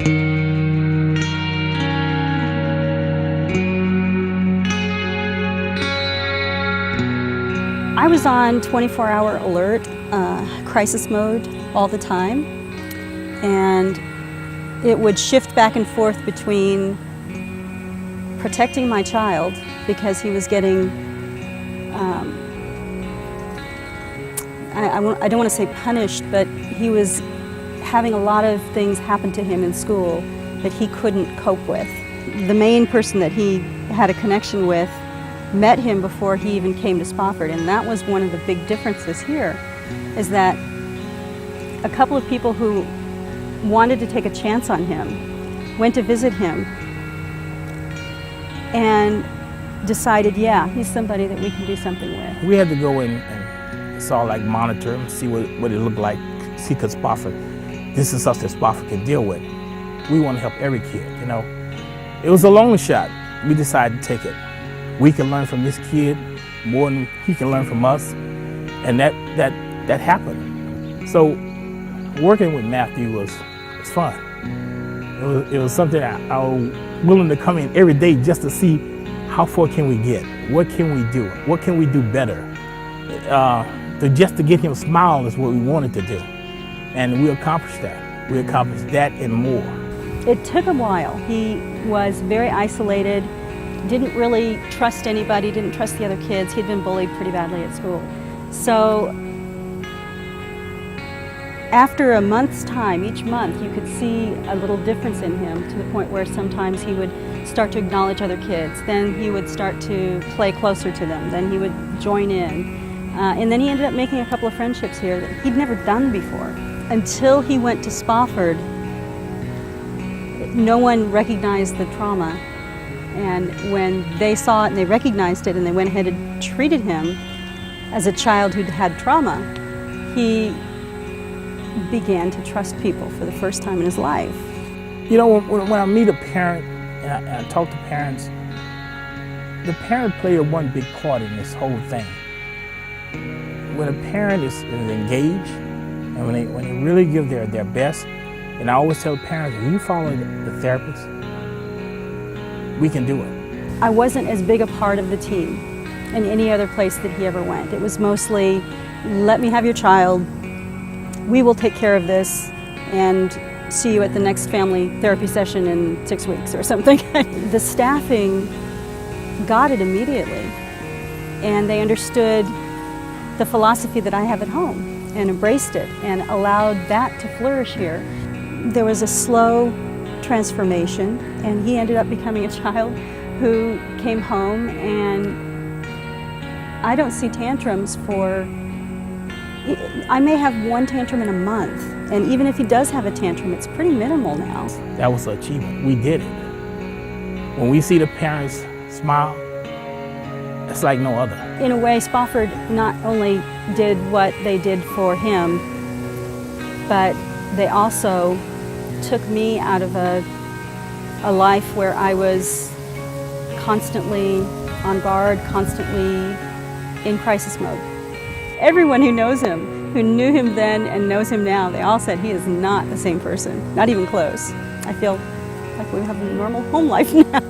I was on 24-hour alert, crisis mode all the time, and it would shift back and forth between protecting my child because he was getting, I don't want to say punished, but he was having a lot of things happen to him in school that he couldn't cope with. The main person that he had a connection with met him before he even came to Spofford, and that was one of the big differences here, is that a couple of people who wanted to take a chance on him went to visit him and decided, yeah, he's somebody that we can do something with. We had to go in and sort of like monitor him, see what it looked like, see could Spofford, this is stuff that Spofford can deal with. We want to help every kid, you know. It was a long shot. We decided to take it. We can learn from this kid more than he can learn from us, and that happened. So working with Matthew was fun. It was something I was willing to come in every day just to see how far can we get, what can we do, what can we do better. Just to get him smile is what we wanted to do, and we accomplished that. We accomplished that and more. It took a while. He was very isolated. Didn't really trust anybody, didn't trust the other kids. He'd been bullied pretty badly at school. So after a month's time, each month, you could see a little difference in him, to the point where sometimes he would start to acknowledge other kids. Then he would start to play closer to them. Then he would join in. And then he ended up making a couple of friendships here that he'd never done before. Until he went to Spofford, no one recognized the trauma. And when they saw it and they recognized it and they went ahead and treated him as a child who'd had trauma, he began to trust people for the first time in his life. You know, when I meet a parent and I talk to parents, the parent played one big part in this whole thing. When a parent is engaged and when they really give their best, and I always tell parents, if you follow the therapist, we can do it. I wasn't as big a part of the team in any other place that he ever went. It was mostly, let me have your child, we will take care of this, and see you at the next family therapy session in 6 weeks or something. The staffing got it immediately, and they understood the philosophy that I have at home and embraced it and allowed that to flourish here. There was a slow transformation, and he ended up becoming a child who came home, and I don't see tantrums for, I may have one tantrum in a month, and even if he does have a tantrum, it's pretty minimal now. That was an achievement. We did it. When we see the parents smile, it's like no other. In a way, Spofford not only did what they did for him, but they also took me out of a life where I was constantly on guard, constantly in crisis mode. Everyone who knows him, who knew him then and knows him now, they all said he is not the same person, not even close. I feel like we have a normal home life now.